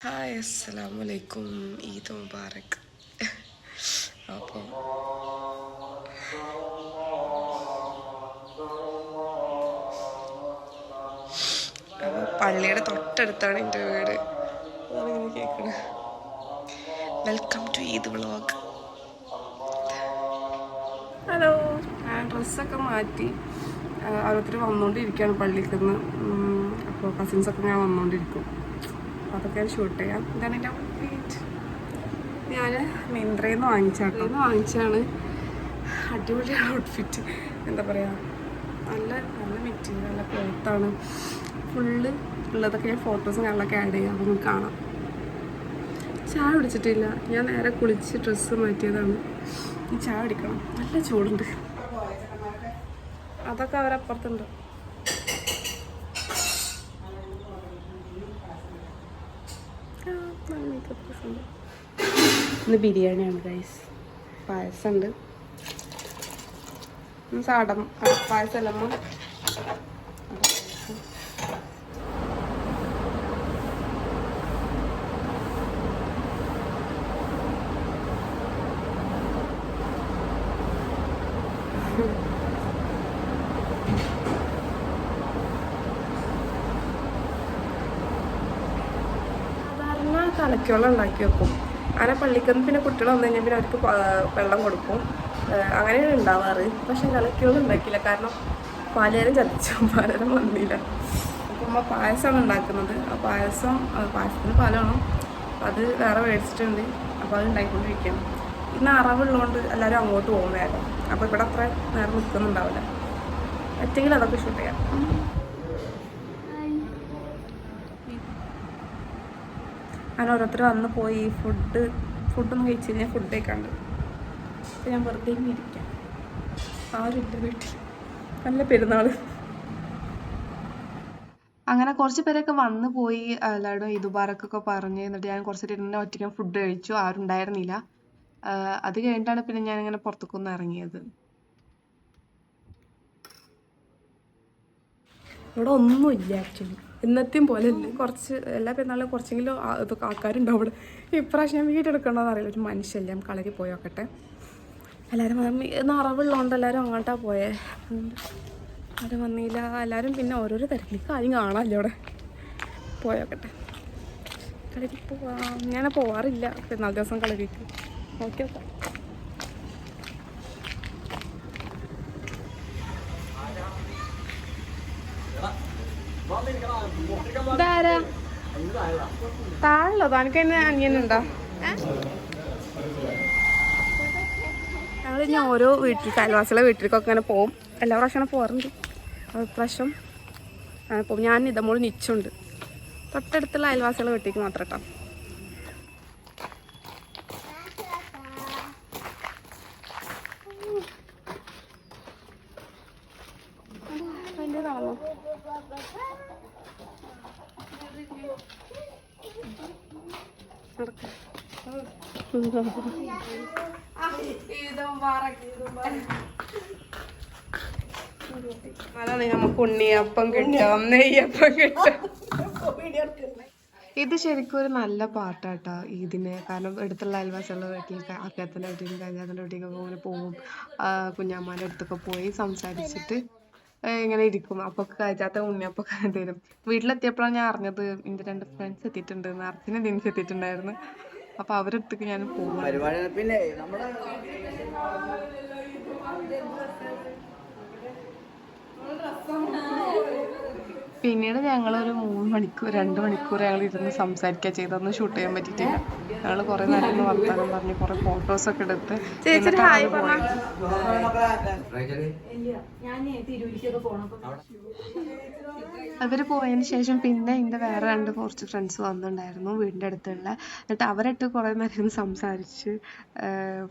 Hi അസ്സലാമലൈക്കും, ഈദ് മുബാറക്. അപ്പോൾ പള്ളിയുടെ തൊട്ടടുത്താണ് എൻ്റെ വീട്. അതാണ് ഇങ്ങനെ കേൾക്കണത്. Welcome to Eid vlog. Hello, ഡ്രസ്സൊക്കെ മാറ്റി ഓരോരുത്തർ വന്നുകൊണ്ടിരിക്കുകയാണ് പള്ളിയിൽ നിന്ന്. അപ്പോൾ കസിൻസൊക്കെ ഞാൻ വന്നുകൊണ്ടിരിക്കും. അതൊക്കെ ഷൂട്ട് ചെയ്യാം. ഇതാണ് എൻ്റെ ഔട്ട്ഫിറ്റ്. ഞാൻ മിന്ത്രയിൽ നിന്ന് വാങ്ങിച്ചാണ്. അടിപൊളി ഔട്ട്ഫിറ്റ്. എന്താ പറയുക, നല്ല നല്ല മെറ്റീരിയൽ, നല്ല ക്ലോത്താണ്. ഫുള്ള് ഉള്ളതൊക്കെ ഞാൻ ഫോട്ടോസും കാര്യങ്ങളൊക്കെ ആഡ് ചെയ്യാം, അപ്പോൾ നിങ്ങൾക്ക് കാണാം. ചായ കുടിച്ചിട്ടില്ല. ഞാൻ നേരെ കുളിച്ച് ഡ്രസ്സ് മാറ്റിയതാണ്. ഈ ചായ കുടിക്കണം, നല്ല ചൂടുണ്ട്. അതൊക്കെ അവരപ്പുറത്തുണ്ട്. ഇന്ന് ബിരിയാണിയാണ് ഗൈസ്. പായസമുണ്ട്. സാടം പായസമല്ലമ്മ. സാധാരണ കലക്കവെള്ളം ഉണ്ടാക്കി വെക്കും. അങ്ങനെ പള്ളിക്കൊന്നും പിന്നെ കുട്ടികൾ വന്നു കഴിഞ്ഞാൽ പിന്നെ അവർക്ക് വെള്ളം കൊടുക്കും. അങ്ങനെയാണ് ഉണ്ടാവാറ്. പക്ഷെ കലക്കവെള്ളം ഉണ്ടാക്കിയില്ല, കാരണം പലരും ചതിച്ചു, പലരും വന്നില്ല. അപ്പം അമ്മ പായസമാണ് ഉണ്ടാക്കുന്നത്. ആ പായസത്തിന് പാലാണ്, അത് വേറെ മേടിച്ചിട്ടുണ്ട്. അപ്പോൾ അത് ഉണ്ടാക്കിക്കൊണ്ടിരിക്കുകയാണ്. ഇന്ന് അറവുള്ളതുകൊണ്ട് എല്ലാവരും അങ്ങോട്ട് പോകും വേഗം. അപ്പോൾ ഇവിടെ അത്ര നേരം നിൽക്കുന്നുണ്ടാവില്ല. പറ്റെങ്കിൽ അതൊക്കെ ഷൂട്ട് ചെയ്യാം. അങ്ങനെ ഓരോരുത്തർ വന്ന് പോയി. ഫുഡൊന്നും കഴിച്ച് കഴിഞ്ഞാൽ ഫുഡ് കഴിക്കാണ്ട്. അപ്പോൾ ഞാൻ വെറുതെ ഇരിക്കാം. ആരും ഇല്ല വീട്ടിൽ. നല്ല പെരുന്നാൾ. അങ്ങനെ കുറച്ച് പേരൊക്കെ വന്ന് പോയി. എല്ലാവരും ഈദ് മുബാറക്കൊക്കെ പറഞ്ഞ്. എന്നിട്ട് ഞാൻ കുറച്ച് നേരം ഒറ്റയ്ക്ക് ഫുഡ് കഴിച്ചു. ആരും ഉണ്ടായിരുന്നില്ല. അത് കഴിഞ്ഞിട്ടാണ് പിന്നെ ഞാനിങ്ങനെ പുറത്തേക്കൊന്ന് ഇറങ്ങിയത്. ഇവിടെ ഒന്നുമില്ല ആക്ച്വലി. ഇന്നത്തെയും പോലെ അല്ലേ, കുറച്ച് എല്ലാ പെരുന്നാളും കുറച്ചെങ്കിലും ഇതൊക്കെ ആൾക്കാരുണ്ടാവും ഇവിടെ. ഇപ്രാവശ്യം ഞാൻ വീഡിയോ എടുക്കണമെന്ന് അറിയില്ല. ഒരു മനുഷ്യല്ലേ, നമുക്ക് കളരി പോയി നോക്കട്ടെ. എല്ലാവരും നിറവുള്ളതുകൊണ്ട് എല്ലാവരും അങ്ങോട്ടാണ് പോയേ. ആരും വന്നില്ല. എല്ലാവരും പിന്നെ ഓരോരോ തിരക്കിലേക്ക് ആരും കാണാമല്ലോ ഇവിടെ. പോയോക്കട്ടെ. കളരിക്ക് പോവാം. ഞാൻ പോവാറില്ല പെരുന്നാൾ ദിവസം കളരിക്ക്. Okay okay. ഇതാരാ താഴെയുള്ളതോ? എനിക്ക് തന്നെ അനിയനുണ്ടോ? ഞങ്ങൾ ഇനി ഓരോ വീട്ടിലേക്ക്, അയൽവാസികളെ വീട്ടിലേക്കൊക്കെ അങ്ങനെ പോകും. എല്ലാ പ്രാവശ്യം പോകാറുണ്ട്. പ്രാവശ്യം പോകും. ഞാൻ ഇതമോൾ നിച്ചുണ്ട്. തൊട്ടടുത്തുള്ള അയൽവാസികളെ വീട്ടിലേക്ക് മാത്രം കേട്ടോ. വലിയതാണോ? അതാണ് നമുക്ക് ഉണ്ണിയപ്പം കിട്ടും, നെയ്യപ്പം കിട്ടും. ഇത് ശരിക്കും ഒരു നല്ല പാട്ടാട്ടോ ഇതിന്. കാരണം അടുത്തുള്ള അയൽവാസികളുടെ വീട്ടിലേക്ക്, അക്കത്തിൻ്റെ വീട്ടിലും കല്യാണത്തിൻ്റെ വീട്ടിലേക്കൊക്കെ അങ്ങനെ പോകും. കുഞ്ഞാമ്മാൻ്റെ അടുത്തൊക്കെ പോയി സംസാരിച്ചിട്ട് ഇങ്ങനെ ഇരിക്കും. അപ്പോൾ കഴിച്ചാത്ത ഉണ്ണിയപ്പൊക്കെ തരും. വീട്ടിലെത്തിയപ്പോഴാണ് ഞാൻ അറിഞ്ഞത് എൻ്റെ 2 ഫ്രണ്ട്സ് എത്തിയിട്ടുണ്ട്. അർച്ചന ദിനേശ് എത്തിയിട്ടുണ്ടായിരുന്നു. അപ്പോൾ അവരുടെ അടുത്തേക്ക് ഞാൻ പോകും. പിന്നീട് ഞങ്ങളൊരു 2 മണിക്കൂർ ഞങ്ങൾ ഇരുന്ന് സംസാരിക്കുക ചെയ്തൊന്നും ഷൂട്ട് ചെയ്യാൻ പറ്റിയിട്ടില്ല. ഞങ്ങൾ കുറേ നേരം വർത്താനം പറഞ്ഞ് കുറേ ഫോട്ടോസൊക്കെ എടുത്ത് അവർ പോയതിന് ശേഷം പിന്നെ എൻ്റെ വേറെ കുറച്ച് ഫ്രണ്ട്സ് വന്നിട്ടുണ്ടായിരുന്നു വീടിൻ്റെ അടുത്തുള്ള. എന്നിട്ട് അവരായിട്ട് കുറേ നേരം സംസാരിച്ച്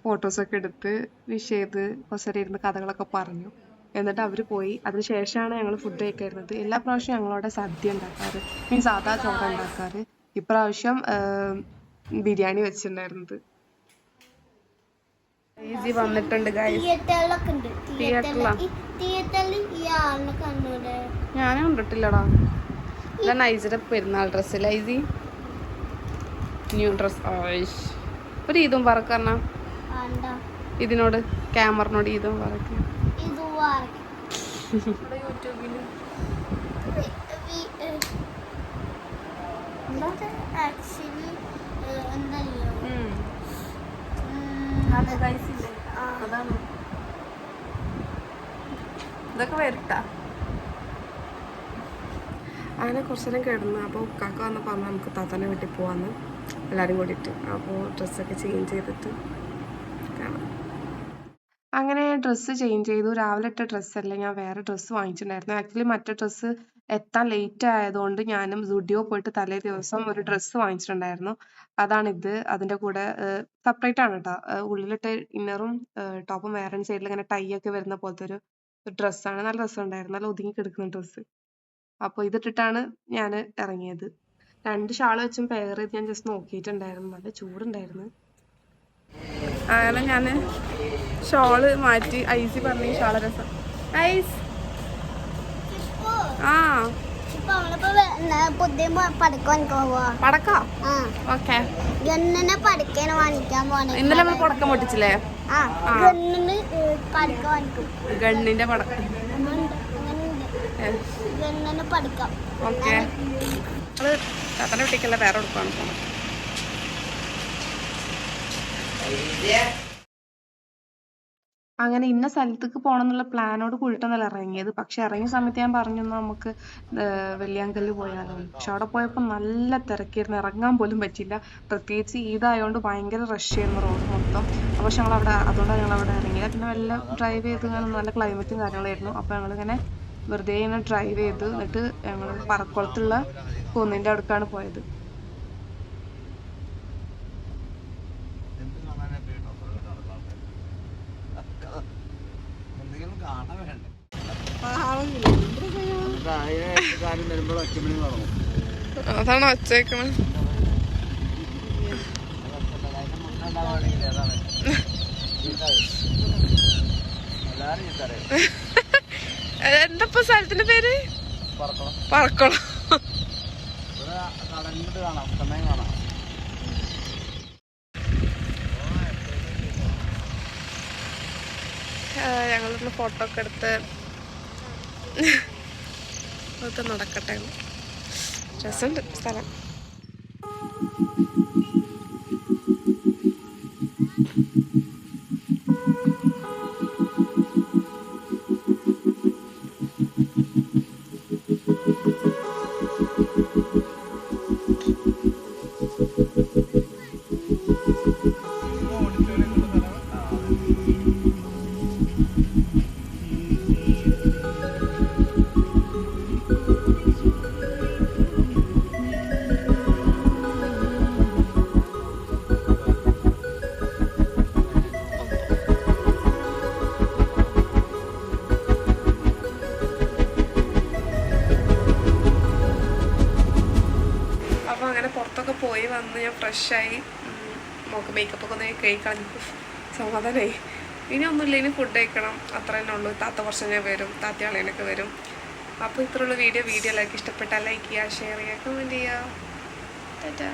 ഫോട്ടോസൊക്കെ എടുത്ത് വിഷ് ചെയ്ത് കുറച്ച് നേരം ഇരുന്ന് കഥകളൊക്കെ പറഞ്ഞു. എന്നിട്ട് അവർ പോയി. അതിന് ശേഷമാണ് ഞങ്ങൾ ഫുഡ് കഴിക്കാറുള്ളത്. എല്ലാ പ്രാവശ്യവും ഞങ്ങളവിടെ സദ്യ ഉണ്ടാക്കാറ്, മീൻസ് സാധാ ചോറ് ഉണ്ടാക്കാറ്. ഇപ്രാവശ്യം ബിരിയാണി വെച്ചിട്ടുണ്ടായിരുന്നത്. ഈസി വന്നിട്ടുണ്ട് ഞാനും കണ്ടിട്ടില്ലടാ. ഇല്ല നൈസിയുടെ പെരുന്നാൾ ഡ്രസ്സ് ലൈസി. New dress. ഒരു ഇതും പറക്കറണ ഇതിനോട് ക്യാമറിനോട് ഇതും പറക്ക യൂട്യൂബിൽ അതാണ് ഇതൊക്കെ വരട്ടാ. അങ്ങനെ കുറച്ച് നേരം കിടന്നു. അപ്പോൾ കാക്ക വന്നപ്പോൾ പറഞ്ഞാൽ നമുക്ക് താത്താനെ വീട്ടിൽ പോവാന്ന് എല്ലാവരും കൂടിയിട്ട്. അപ്പോൾ ഡ്രസ്സൊക്കെ ചേഞ്ച് ചെയ്തിട്ട് കാണാം. അങ്ങനെ ഡ്രസ്സ് ചേഞ്ച് ചെയ്തു. രാവിലെ ഇട്ട ഡ്രസ്സല്ല, ഞാൻ വേറെ ഡ്രസ്സ് വാങ്ങിച്ചിട്ടുണ്ടായിരുന്നു. ആക്ച്വലി മറ്റേ ഡ്രസ്സ് എത്താൻ ലേറ്റ് ആയതുകൊണ്ട് ഞാനും സ്റ്റുഡിയോ പോയിട്ട് തലേ ദിവസം ഒരു ഡ്രസ്സ് വാങ്ങിച്ചിട്ടുണ്ടായിരുന്നു. അതാണിത്. അതിൻ്റെ കൂടെ സെപ്പറേറ്റ് ആണ് കേട്ടോ. ഉള്ളിലിട്ട് ഇന്നറും ടോപ്പും വേറെ സൈഡിൽ ഇങ്ങനെ ടൈ ഒക്കെ വരുന്ന പോലത്തെ ഒരു ഡ്രസ്സാണ്. നല്ല രസമുണ്ടായിരുന്നു. നല്ല ഒതുങ്ങി കിടക്കുന്ന ഡ്രസ്സ്. അപ്പോൾ ഇതിട്ടിട്ടാണ് ഞാൻ ഇറങ്ങിയത്. 2 ഷാൾ വെച്ചും പെയർ ചെയ്ത് ഞാൻ ജസ്റ്റ് നോക്കിയിട്ടുണ്ടായിരുന്നു. നല്ല ചൂടുണ്ടായിരുന്നു. അങ്ങനെ ഞാൻ ഷോള് മാറ്റി. ഐസി പറഞ്ഞു ഷാള് രസം. ഐസ് പടക്കാ ഓക്കെ. ഇന്നലെ നമ്മൾ പടക്കം പൊട്ടിച്ചില്ലേ? ഗണ്ണിന്റെ പടക്കം. ഓക്കെ. അത് താത്തന്റെ വീട്ടിലേക്കല്ല, വേറെ കൊടുക്കാണ് പോണം. അങ്ങനെ ഇന്ന സ്ഥലത്തേക്ക് പോകണം എന്നുള്ള പ്ലാനോട് കൂടിയിട്ടൊന്നല്ല ഇറങ്ങിയത്. പക്ഷെ ഇറങ്ങിയ സമയത്ത് ഞാൻ പറഞ്ഞു നമുക്ക് വെള്ളിയാങ്കല്ല് പോയാലോ. പക്ഷെ അവിടെ പോയപ്പോൾ നല്ല തിരക്കായിരുന്നു. ഇറങ്ങാൻ പോലും പറ്റില്ല. പ്രത്യേകിച്ച് ഈദായതുകൊണ്ട് ഭയങ്കര റഷ് ആയിരുന്നു റോഡ് മൊത്തം. അപ്പോൾ ഞങ്ങൾ അവിടെ, അതുകൊണ്ടാണ് ഞങ്ങൾ അവിടെ ഇറങ്ങിയത്. പിന്നെ വല്ല ഡ്രൈവ് ചെയ്ത് നല്ല ക്ലൈമറ്റും കാര്യങ്ങളായിരുന്നു. അപ്പോൾ ഞങ്ങളിങ്ങനെ വെറുതെ ഇങ്ങനെ ഡ്രൈവ് ചെയ്ത് എന്നിട്ട് ഞങ്ങൾ പറക്കുളത്തുള്ള കുന്നിൻ്റെ അടുക്കാണ് പോയത്. അതാണ് ഒച്ചേക്കണ. എന്താ സ്ഥലത്തിന്റെ പേര്? പറക്കുളം. ഞങ്ങളിന്ന് ഫോട്ടോ ഒക്കെ എടുത്ത് അതൊക്കെ നടക്കട്ടെ. രസമുണ്ട് സ്ഥലം. പുറത്തൊക്കെ പോയി വന്ന് ഞാൻ ഫ്രഷായി. മോക്ക് മേക്കപ്പൊക്കെ ഒന്ന് കഴിക്കളഞ്ഞു സമാധാനമായി. ഇനി ഒന്നുമില്ല, ഇനി ഫുഡ് കഴിക്കണം. അത്ര തന്നെ ഉള്ളൂ. താത്ത കുറച്ച് ഞാൻ വരും, താത്തയാളേനൊക്കെ വരും. അപ്പോൾ ഇത്രയുള്ള വീഡിയോ എല്ലാവർക്കും ഇഷ്ടപ്പെട്ടാൽ ലൈക്ക് ചെയ്യുക, ഷെയർ ചെയ്യുക, കമൻറ്റ് ചെയ്യുക. ടാറ്റാ.